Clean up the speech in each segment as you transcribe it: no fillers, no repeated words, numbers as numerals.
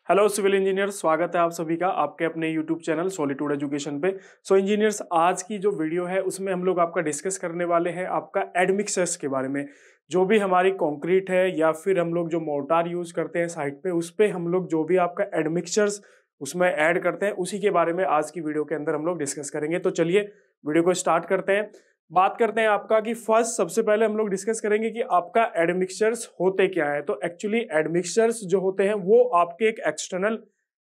Hello civil engineer, स्वागत है आप सभी का आपके अपने यूट्यूब चैनल सॉलिट्यूड एजुकेशन पे। सो इंजीनियर्स, आज की जो वीडियो है उसमें हम लोग आपका डिस्कस करने वाले हैं आपका एडमिक्सचर्स के बारे में। जो भी हमारी कंक्रीट है या फिर हम लोग जो मोर्टार यूज करते हैं साइट पे, उस पे हम लोग जो भी आपका एडमिक्सचर्स उसमें ऐड करते हैं, उसी के बारे में आज की वीडियो के अंदर हम लोग डिस्कस करेंगे। तो चलिए वीडियो को स्टार्ट करते हैं। बात करते हैं आपका कि फर्स्ट सबसे पहले हम लोग डिस्कस करेंगे कि आपका एडमिक्सचर्स होते क्या है। तो एक्चुअली एडमिक्सचर्स जो होते हैं वो आपके एक एक्सटर्नल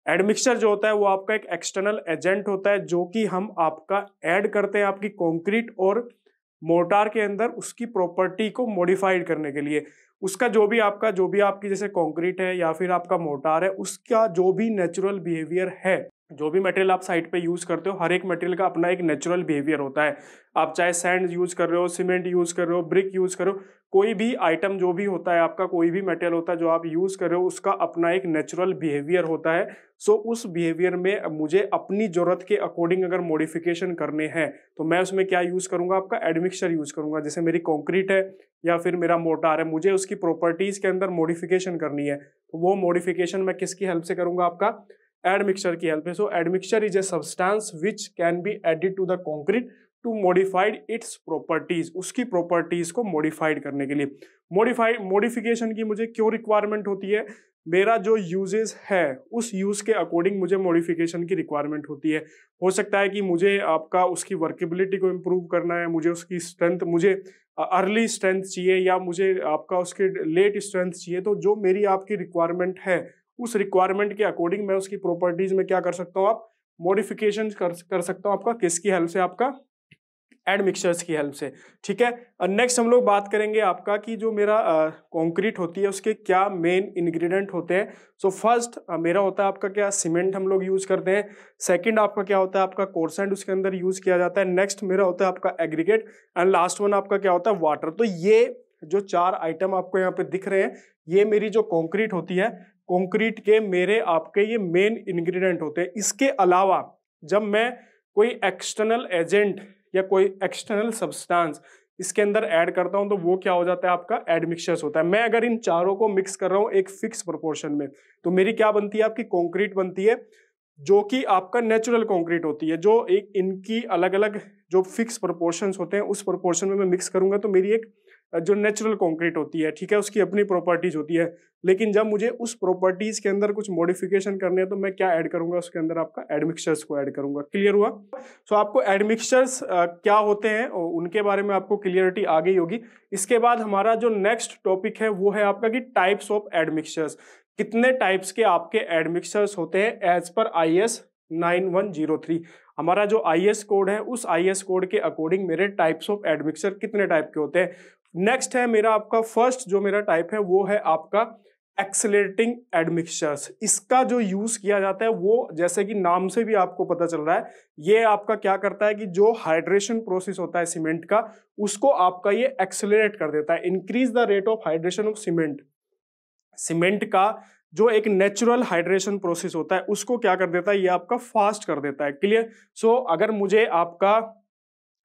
एडमिक्सचर जो होता है वो आपका एक एक्सटर्नल एजेंट होता है, जो कि हम आपका ऐड करते हैं आपकी कंक्रीट और मोर्टार के अंदर उसकी प्रॉपर्टी को मॉडिफाइड करने के लिए। उसका जो भी आपकी जैसे कंक्रीट है या फिर आपका मोर्टार है, उसका जो भी नेचुरल बिहेवियर है, जो भी मटेरियल आप साइट पे यूज करते हो, हर एक मटेरियल का अपना एक नेचुरल बिहेवियर होता है। आप चाहे सैंड यूज कर रहे हो, सीमेंट यूज कर रहे हो, ब्रिक यूज कर रहे हो, कोई भी आइटम जो भी होता है आपका, कोई भी मटेरियल होता है जो आप यूज कर रहे हो, उसका अपना एक नेचुरल बिहेवियर होता है। सो उस बिहेवियर में मुझे अपनी जरूरत के अकॉर्डिंग अगर मॉडिफिकेशन करने हैं तो मैं उसमें क्या यूज करूंगा, आपका एडमिक्सचर यूज करूंगा। जैसे मेरी कंक्रीट है या फिर मेरा मोर्टार है, मुझे उसकी प्रॉपर्टीज के अंदर मॉडिफिकेशन करनी है, तो वो मॉडिफिकेशन मैं किसकी हेल्प से करूंगा, आपका एडमिक्सचर की हेल्प से। So admixture is a substance which can be added to the concrete to modified its properties, उसकी प्रॉपर्टीज को मॉडिफाइड करने के लिए। मॉडिफिकेशन की मुझे क्यों रिक्वायरमेंट होती है, मेरा जो यूजेस है उस यूज के अकॉर्डिंग मुझे मॉडिफिकेशन की रिक्वायरमेंट होती है। हो सकता है कि मुझे आपका उसकी वर्केबिलिटी को इम्प्रूव करना है, मुझे उसकी स्ट्रेंथ, मुझे अर्ली स्ट्रेंथ चाहिए या मुझे आपका उसके लेट स्ट्रेंथ चाहिए। तो जो मेरी आपकी रिक्वायरमेंट है उस रिक्वायरमेंट के अकॉर्डिंग मैं उसकी प्रॉपर्टीज में क्या कर सकता हूँ, आप मॉडिफिकेशन कर सकता हूँ। आपका किसकी हेल्प से, आपका एडमिक्सचर्स की हेल्प से। ठीक है, नेक्स्ट हम लोग बात करेंगे आपका कि जो मेरा कंक्रीट होती है उसके क्या मेन इंग्रेडिएंट होते हैं। सो फर्स्ट मेरा होता है आपका क्या, सीमेंट हम लोग यूज करते हैं। सेकंड आपका क्या होता है, आपका कोरसैंड उसके अंदर यूज किया जाता है। नेक्स्ट मेरा होता है आपका एग्रीगेट, एंड लास्ट वन आपका क्या होता है, वाटर। तो ये जो चार आइटम आपको यहाँ पे दिख रहे हैं, ये मेरी जो कंक्रीट होती है, कंक्रीट के मेरे आपके ये मेन इंग्रेडिएंट होते हैं। इसके अलावा जब मैं कोई एक्सटर्नल एजेंट या कोई एक्सटर्नल सब्सटेंस इसके अंदर ऐड करता हूं तो वो क्या हो जाता है, आपका एडमिक्सचर्स होता है। मैं अगर इन चारों को मिक्स कर रहा हूं एक फिक्स प्रोपोर्शन में, तो मेरी क्या बनती है, आपकी कंक्रीट बनती है, जो कि आपका नेचुरल कंक्रीट होती है। जो एक इनकी अलग अलग जो फिक्स प्रोपोर्शंस होते हैं उस प्रोपोर्शन में मैं मिक्स करूंगा तो मेरी एक जो नेचुरल कंक्रीट होती है, ठीक है, उसकी अपनी प्रॉपर्टीज होती है। लेकिन जब मुझे उस प्रॉपर्टीज के अंदर कुछ मॉडिफिकेशन करने हैं तो मैं क्या ऐड करूंगा, उसके अंदर आपका एडमिक्सचर्स को ऐड करूंगा। क्लियर हुआ? सो आपको एडमिक्सचर्स क्या होते हैं उनके बारे में आपको क्लियरिटी आ गई होगी। इसके बाद हमारा जो नेक्स्ट टॉपिक है वो है आपका कि टाइप्स ऑफ एडमिक्सचर्स। कितने टाइप्स के आपके एडमिक्सचर्स होते हैं एज पर IS 9103। हमारा जो IS कोड है उस IS कोड के अकॉर्डिंग मेरे टाइप्स ऑफ एडमिक्सचर कितने टाइप के होते हैं। नेक्स्ट है मेरा आपका फर्स्ट जो मेरा टाइप है वो है आपका एक्सेलरेटिंग एडमिक्सचर्स। इसका जो यूज किया जाता है वो, जैसे कि नाम से भी आपको पता चल रहा है, ये आपका क्या करता है कि जो हाइड्रेशन प्रोसेस होता है सीमेंट का, उसको आपका ये एक्सेलरेट कर देता है। Increase the rate of hydration of cement. Cement का जो एक नेचुरल हाइड्रेशन प्रोसेस होता है उसको क्या कर देता है, ये आपका फास्ट कर देता है। क्लियर? सो अगर मुझे आपका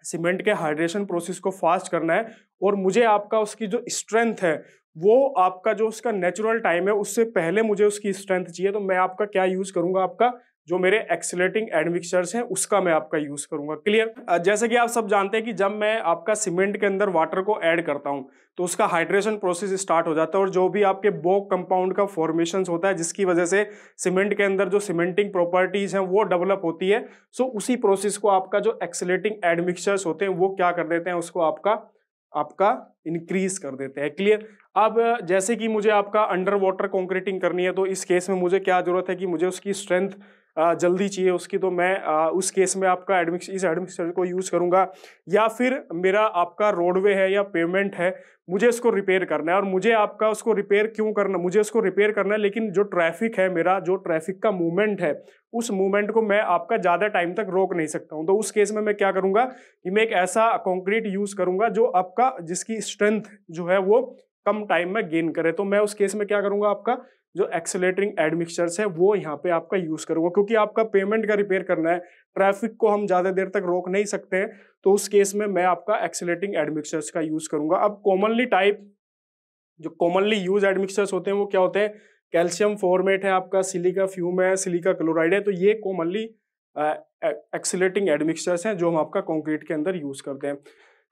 सीमेंट के हाइड्रेशन प्रोसेस को फास्ट करना है और मुझे आपका उसकी जो स्ट्रेंथ है वो आपका जो उसका नेचुरल टाइम है उससे पहले मुझे उसकी स्ट्रेंथ चाहिए, तो मैं आपका क्या यूज करूंगा, आपका जो मेरे एक्सीलरेटिंग एडमिक्सचर्स हैं उसका मैं आपका यूज करूंगा। क्लियर? जैसे कि आप सब जानते हैं कि जब मैं आपका सीमेंट के अंदर वाटर को ऐड करता हूं तो उसका हाइड्रेशन प्रोसेस स्टार्ट हो जाता है और जो भी आपके बोक कंपाउंड का फॉर्मेशन होता है जिसकी वजह से सीमेंट के अंदर जो सीमेंटिंग प्रॉपर्टीज हैं वो डेवलप होती है। सो उसी प्रोसेस को आपका जो एक्सीलरेटिंग एडमिक्सचर्स होते हैं वो क्या कर देते हैं, उसको आपका इंक्रीज कर देते हैं। क्लियर? अब जैसे कि मुझे आपका अंडर वाटर कॉन्क्रीटिंग करनी है तो इस केस में मुझे क्या जरूरत है कि मुझे उसकी स्ट्रेंथ जल्दी चाहिए उसकी, तो मैं उस केस में आपका इस एडमिक्सचर को यूज करूंगा। या फिर मेरा आपका रोडवे है या पेमेंट है, मुझे इसको रिपेयर करना है और मुझे आपका उसको रिपेयर क्यों करना, मुझे उसको रिपेयर करना है लेकिन जो ट्रैफिक है, मेरा जो ट्रैफिक का मूवमेंट है उस मूवमेंट को मैं आपका ज्यादा टाइम तक रोक नहीं सकता हूं। तो उस केस में मैं क्या करूंगा कि मैं एक ऐसा कंक्रीट यूज करूंगा जो आपका जिसकी स्ट्रेंथ जो है वो कम टाइम में गेन करे। तो मैं उस केस में क्या करूंगा, आपका जो एक्सेलरेटिंग एडमिक्सचर्स है वो यहाँ पे आपका यूज करूंगा, क्योंकि आपका पेमेंट का रिपेयर करना है, ट्रैफिक को हम ज्यादा देर तक रोक नहीं सकते हैं, तो उस केस में मैं आपका एक्सेलरेटिंग एडमिक्सचर्स का यूज करूंगा। अब कॉमनली यूज एडमिक्सचर्स होते हैं वो क्या होते हैं कैल्शियम फॉर्मेट है आपका, सिलिका फ्यूम है, सिलिका क्लोराइड है। तो ये कॉमनली एक्सीलरेटिंग एडमिक्सचर्स हैं जो हम आपका कंक्रीट के अंदर यूज करते हैं।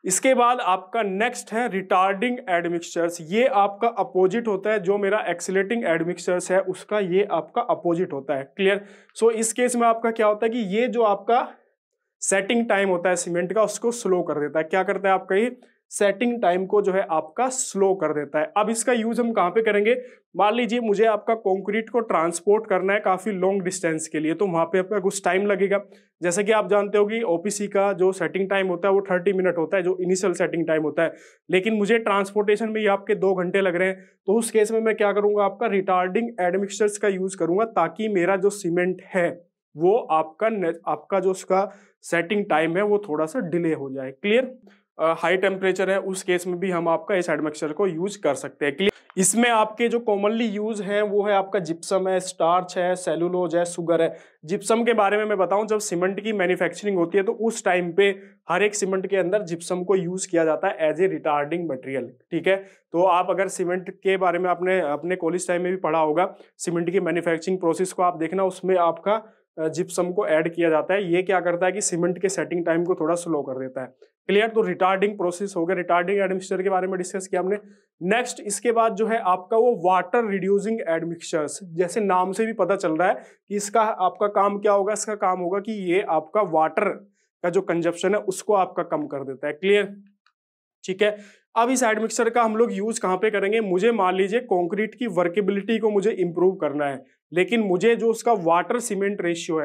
इसके बाद आपका नेक्स्ट है रिटार्डिंग एडमिक्सचर्स। ये आपका अपोजिट होता है, जो मेरा एक्सीलरेटिंग एडमिक्सचर्स है उसका ये आपका अपोजिट होता है। क्लियर? सो इस केस में आपका क्या होता है कि ये जो आपका सेटिंग टाइम होता है सीमेंट का उसको स्लो कर देता है। क्या करता है आपका ये सेटिंग टाइम को जो है आपका स्लो कर देता है। अब इसका यूज हम कहां पे करेंगे? मान लीजिए मुझे आपका कंक्रीट को ट्रांसपोर्ट करना है काफी लॉन्ग डिस्टेंस के लिए, तो वहां पे आपका कुछ टाइम लगेगा। जैसे कि आप जानते हो कि ओपीसी का जो सेटिंग टाइम होता है वो 30 मिनट होता है, जो इनिशियल सेटिंग टाइम होता है, लेकिन मुझे ट्रांसपोर्टेशन में ही आपके 2 घंटे लग रहे हैं। तो उस केस में मैं क्या करूंगा, आपका रिटार्डिंग एडमिक्सचर्स का यूज करूंगा, ताकि मेरा जो सीमेंट है वो आपका जो उसका सेटिंग टाइम है वो थोड़ा सा डिले हो जाए। क्लियर? हाई टेम्परेचर है उस केस में भी हम आपका इस एडमिक्सचर को यूज कर सकते हैं। क्लियर? इसमें आपके जो कॉमनली यूज है वो है आपका जिप्सम है, स्टार्च है, सेलुलोज है, शुगर है। जिप्सम के बारे में मैं बताऊं, जब सीमेंट की मैन्युफैक्चरिंग होती है तो उस टाइम पे हर एक सीमेंट के अंदर जिप्सम को यूज किया जाता है एज ए रिटार्डिंग मटेरियल। ठीक है? तो आप अगर सीमेंट के बारे में आपने अपने कॉलेज टाइम में भी पढ़ा होगा, सीमेंट की मैन्युफैक्चरिंग प्रोसेस को आप देखना, उसमें आपका जिप्सम को ऐड किया जाता है। ये क्या करता है कि सीमेंट के सेटिंग टाइम को थोड़ा स्लो कर देता है। क्लियर? तो रिटार्डिंग प्रोसेस हो गया, रिटार्डिंग एडमिक्सचर के बारे में डिस्कस किया हमने। नेक्स्ट इसके बाद जो है आपका वो वाटर रिड्यूसिंग एडमिक्सचर्स। जैसे नाम से भी पता चल रहा है कि इसका आपका काम क्या होगा, इसका काम होगा कि ये आपका वाटर का जो कंजप्शन है उसको आपका कम कर देता है। क्लियर? ठीक है? अब इस एडमिक्सचर का हम लोग यूज कहां पे करेंगे? मुझे मान लीजिए कंक्रीट की वर्केबिलिटी को मुझे इंप्रूव करना है, लेकिन मुझे जो उसका वाटर सीमेंट रेशियो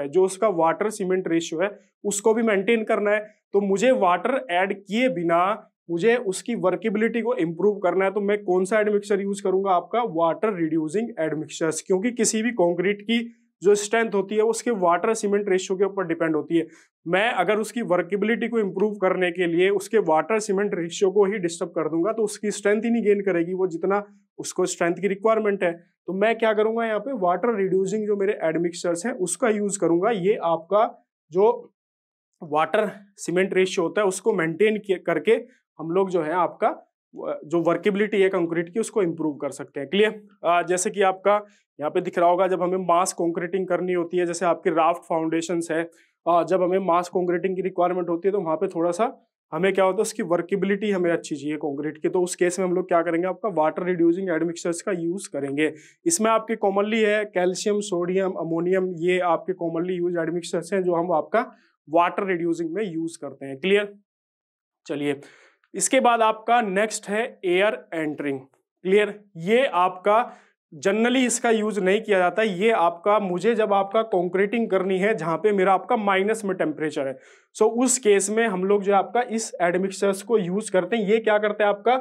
है, उसको भी मेंटेन करना है। तो मुझे वाटर ऐड किए बिना मुझे उसकी वर्केबिलिटी को इंप्रूव करना है। तो मैं कौन सा एडमिक्सचर यूज करूंगा? आपका वाटर रिड्यूसिंग एडमिक्सचर्स, क्योंकि किसी भी कंक्रीट की जो स्ट्रेंथ होती है वो उसके वाटर सीमेंट रेशियो के ऊपर डिपेंड होती है। मैं अगर उसकी वर्केबिलिटी को इंप्रूव करने के लिए उसके वाटर सीमेंट रेशियो को ही डिस्टर्ब कर दूंगा तो उसकी स्ट्रेंथ ही नहीं गेन करेगी वो, जितना उसको स्ट्रेंथ की रिक्वायरमेंट है। तो मैं क्या करूंगा, यहाँ पे वाटर रिड्यूसिंग जो मेरे एडमिक्सचर्स हैं उसका यूज करूंगा। ये आपका जो वाटर सीमेंट रेशियो होता है उसको मेंटेन करके हम लोग जो है आपका जो वर्केबिलिटी है कंक्रीट की उसको इंप्रूव कर सकते हैं। क्लियर? जैसे कि आपका यहाँ पे दिख रहा होगा, जब हमें मास कंक्रीटिंग करनी होती है, जैसे आपके राफ्ट फाउंडेशंस है, जब हमें मास कंक्रीटिंग की रिक्वायरमेंट होती है तो वहाँ पे थोड़ा सा हमें क्या होता है, उसकी वर्केबिलिटी हमें अच्छी चाहिए कंक्रीट की। तो उस केस में हम लोग क्या करेंगे, आपका वाटर रिड्यूसिंग एडमिक्सचर्स का यूज करेंगे। इसमें आपके कॉमनली है कैल्शियम, सोडियम, अमोनियम, ये आपके कॉमनली यूज एडमिक्सचर्स हैं जो हम आपका वाटर रिड्यूसिंग में यूज करते हैं। क्लियर? चलिए, इसके बाद आपका नेक्स्ट है एयर एंटरिंग। क्लियर? ये आपका जनरली इसका यूज नहीं किया जाता। ये आपका मुझे जब आपका कंक्रीटिंग करनी है जहां पे मेरा आपका माइनस में टेम्परेचर है, सो उस केस में हम लोग जो आपका इस एडमिक्सचर्स को यूज करते हैं। ये क्या करते हैं, आपका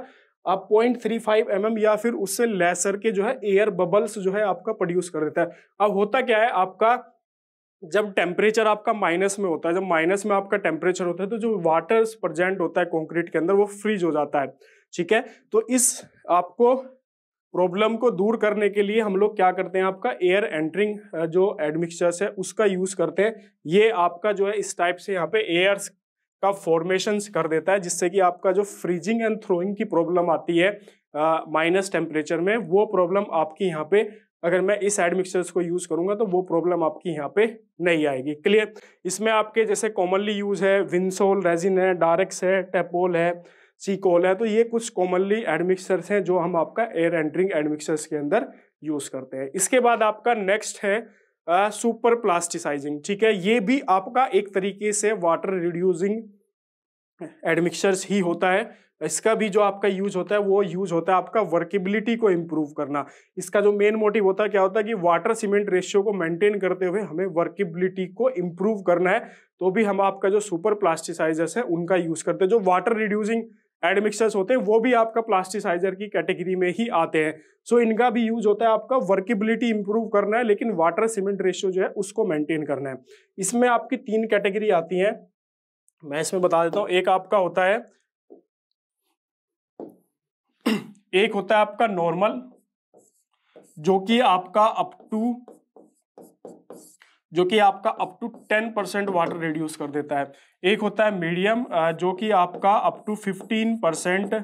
आप 0.35 mm या फिर उससे लेसर के जो है एयर बबल्स जो है आपका प्रोड्यूस कर देता है। अब होता क्या है, आपका जब टेम्परेचर आपका माइनस में होता है, जब माइनस में आपका टेम्परेचर होता है तो जो वाटर प्रेजेंट होता है कंक्रीट के अंदर वो फ्रीज हो जाता है। ठीक है? तो इस आपको प्रॉब्लम को दूर करने के लिए हम लोग क्या करते हैं, आपका एयर एंटरिंग जो एडमिक्सचर्स है उसका यूज करते हैं। ये आपका जो है इस टाइप से यहाँ पे एयर का फॉर्मेशन कर देता है, जिससे कि आपका जो फ्रीजिंग एंड थ्रोइंग की प्रॉब्लम आती है माइनस टेम्परेचर में, वो प्रॉब्लम आपकी यहाँ पे अगर मैं इस एडमिक्सचर्स को यूज करूंगा तो वो प्रॉब्लम आपकी यहाँ पे नहीं आएगी। क्लियर? इसमें आपके जैसे कॉमनली यूज है विंसोल रेजिन है, डायरेक्स है, टेपोल है, सीकोल है। तो ये कुछ कॉमनली एडमिक्सचर्स हैं जो हम आपका एयर एंटरिंग एडमिक्सचर्स के अंदर यूज करते हैं। इसके बाद आपका नेक्स्ट है सुपर प्लास्टिसाइजिंग। ठीक है? ये भी आपका एक तरीके से वाटर रिड्यूसिंग एडमिक्सचर्स ही होता है। इसका भी जो आपका यूज होता है वो यूज होता है आपका वर्केबिलिटी को इंप्रूव करना। इसका जो मेन मोटिव होता है क्या होता है कि वाटर सीमेंट रेशियो को मेंटेन करते हुए हमें वर्केबिलिटी को इंप्रूव करना है, तो भी हम आपका जो सुपर प्लास्टिसाइजर्स है उनका यूज करते हैं। जो वाटर रिड्यूसिंग एडमिक्सचर्स होते हैं वो भी आपका प्लास्टिसाइजर की कैटेगरी में ही आते हैं। सो इनका भी यूज होता है आपका वर्केबिलिटी इंप्रूव करना है, लेकिन वाटर सीमेंट रेशियो जो है उसको मेंटेन करना है। इसमें आपकी 3 कैटेगरी आती है, मैं इसमें बता देता हूं। एक आपका होता है, एक होता है आपका नॉर्मल, जो कि आपका अप टू 10% वाटर रिड्यूस कर देता है। एक होता है मीडियम, जो कि आपका अप टू 15%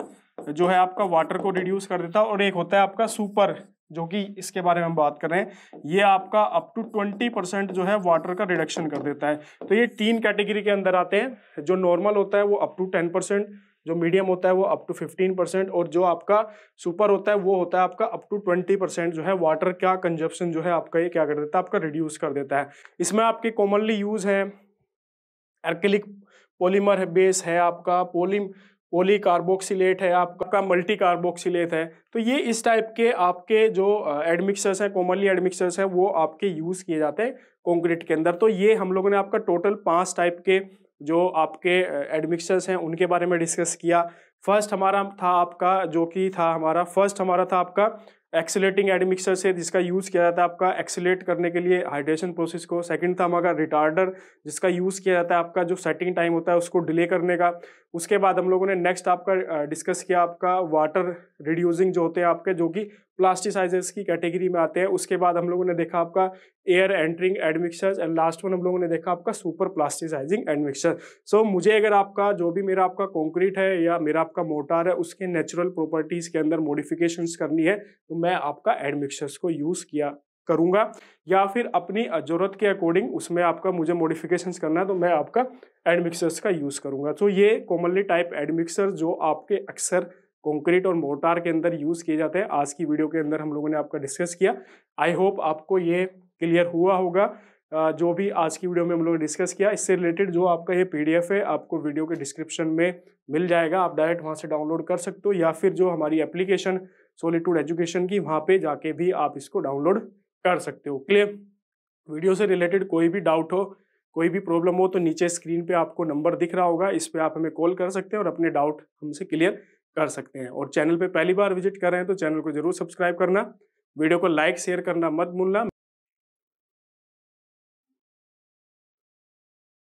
जो है आपका वाटर को रिड्यूस कर देता है, और एक होता है आपका सुपर, जो कि इसके बारे में हम बात कर रहे हैं, ये आपका अप टू 20% जो है वाटर का रिडक्शन कर देता है। तो ये 3 कैटेगरी के अंदर आते हैं। जो नॉर्मल होता है वो अप टू 10%, जो मीडियम होता है वो अप टू 15%, और जो आपका सुपर होता है वो होता है आपका अप टू 20% जो है वाटर का कंजप्शन जो है आपका ये क्या कर देता है, आपका रिड्यूस कर देता है। इसमें आपके कॉमनली यूज है एक्रिलिक पॉलीमर है, बेस है आपका पोली कार्बोक्सिलेट है, आपका मल्टी कार्बोक्सिलेट है। तो ये इस टाइप के आपके जो एडमिक्सर्स हैं, कॉमनली एडमिक्सर्स हैं, वो आपके यूज किए जाते हैं कंक्रीट के अंदर। तो ये हम लोगों ने आपका टोटल 5 टाइप के जो आपके एडमिक्सर्स हैं उनके बारे में डिस्कस किया। फर्स्ट हमारा था आपका जो कि था हमारा फर्स्ट हमारा था आपका एक्सीलेटिंग एडमिक्सर से, जिसका यूज किया जाता है आपका एक्सीलेट करने के लिए हाइड्रेशन प्रोसेस को। सेकंड था हमारा रिटार्डर, जिसका यूज किया जाता है आपका जो सेटिंग टाइम होता है उसको डिले करने का। उसके बाद हम लोगों ने नेक्स्ट आपका डिस्कस किया आपका वाटर रिड्यूसिंग जो होते हैं आपके, जो कि प्लास्टिसाइजर्स की कैटेगरी में आते हैं। उसके बाद हम लोगों ने देखा आपका air entering admixers, and last one हम लोगों ने देखा आपका सुपर प्लास्टिसाइजिंग एडमिक्सर। सो मुझे अगर आपका जो भी मेरा आपका कंक्रीट है या मेरा आपका मोटार है उसके नेचुरल प्रॉपर्टीज के अंदर मॉडिफिकेशंस करनी है, तो मैं आपका एडमिक्सर्स को यूज किया करूंगा, या फिर अपनी जरूरत के अकॉर्डिंग उसमें आपका मुझे मॉडिफिकेशंस करना है तो मैं आपका एडमिक्सर्स का यूज करूंगा। तो ये कॉमनली टाइप एडमिक्सर जो आपके अक्सर कंक्रीट और मोर्टार के अंदर यूज किए जाते हैं, आज की वीडियो के अंदर हम लोगों ने आपका डिस्कस किया। आई होप आपको ये क्लियर हुआ होगा जो भी आज की वीडियो में हम लोगों ने डिस्कस किया। इससे रिलेटेड जो आपका ये PDF है आपको वीडियो के डिस्क्रिप्शन में मिल जाएगा, आप डायरेक्ट वहाँ से डाउनलोड कर सकते हो, या फिर जो हमारी एप्लीकेशन सॉलिट्यूड एजुकेशन की, वहाँ पे जाके भी आप इसको डाउनलोड कर सकते हो। क्लियर? वीडियो से रिलेटेड कोई भी डाउट हो, कोई भी प्रॉब्लम हो, तो नीचे स्क्रीन पे आपको नंबर दिख रहा होगा, इस पे आप हमें कॉल कर सकते हैं और अपने डाउट हमसे क्लियर कर सकते हैं। और चैनल पे पहली बार विजिट कर रहे हैं तो चैनल को जरूर सब्सक्राइब करना, वीडियो को लाइक शेयर करना मत भूलना।